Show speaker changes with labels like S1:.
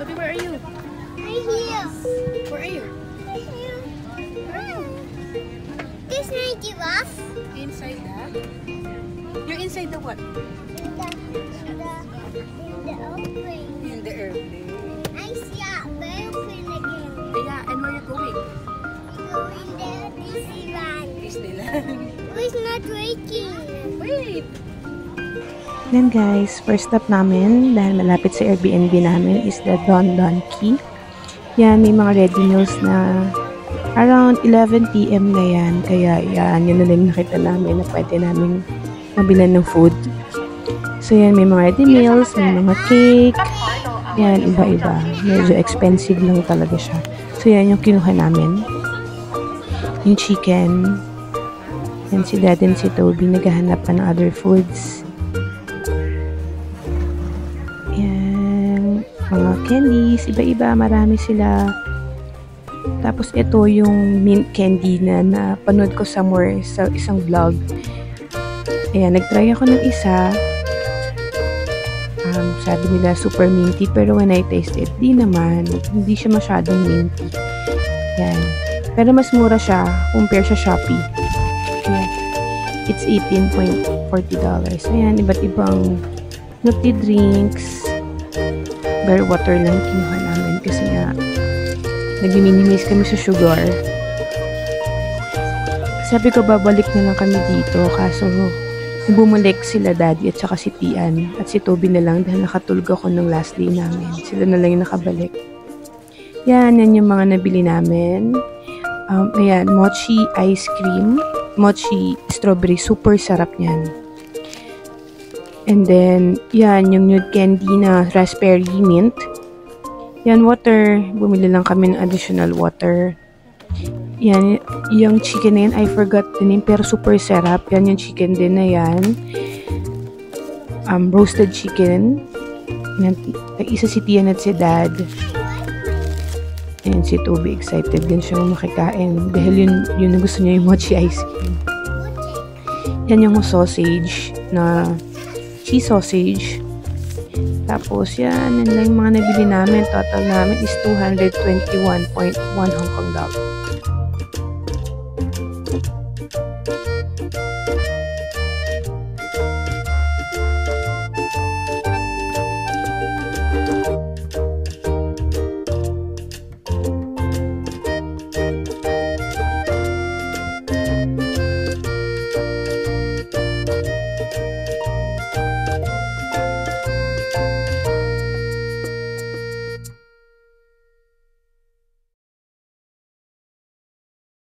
S1: Toby, where are you?
S2: Right here.
S1: Where are you?
S2: Right here. This night giraffe.
S1: Inside the... You're inside the what?
S2: In the airplane.
S1: In the airplane.
S2: I see a airplane again.
S1: Yeah, and where you going?
S2: Going there, Disneyland.
S1: Disneyland.
S2: It's not working.
S1: Wait!
S3: Then guys, first stop namin dahil malapit sa Airbnb namin is the Don Don Key. Yan, may mga ready meals na around 11 PM na yan. Kaya yan, yun na lang nakita namin na pwede namin mabilan ng food. So yan, may mga ready meals, may mga cake. Yan, iba-iba. Medyo expensive lang talaga siya. So yan yung kinuha namin. Yung chicken. Yan si Dad and si Toby naghahanap pa ng other foods. Yan, mga candies, iba-iba, marami sila. Tapos ito yung mint candy na napanood ko somewhere sa isang vlog. Ayan, nagtry ako ng isa. Sabi nila super minty, pero when I tasted, di naman, hindi siya masyadong minty. Ayan. Pero mas mura siya compare sa Shopee. Ayan. It's $18.40. Ayan, iba't ibang nutty drinks. Bare water lang kinuha namin kasi nga nag-minimize kami sa sugar. Sabi ko babalik na lang kami dito kaso bumalik sila Daddy at saka si Tian at si Toby na lang dahil nakatulog ako nung last day namin. Sila na lang yung nakabalik. Yan yung mga nabili namin. Ayan, mochi ice cream. Mochi strawberry. Super sarap niyan. And then, yan, yung nude candy na raspberry mint. Yan, water. Bumili lang kami ng additional water. Yan, yung chicken na yan, I forgot the name, pero super sarap. Yan yung chicken din na yan. Roasted chicken. Yan, isa si Tian at si Dad. And si Toby, excited din siya makikain. Dahil yun na gusto niya yung mochi ice cream. Yan yung sausage na cheese sausage. Tapos yan lang yung mga nabili namin. Total namin is $221.1 Hong Kong dollar.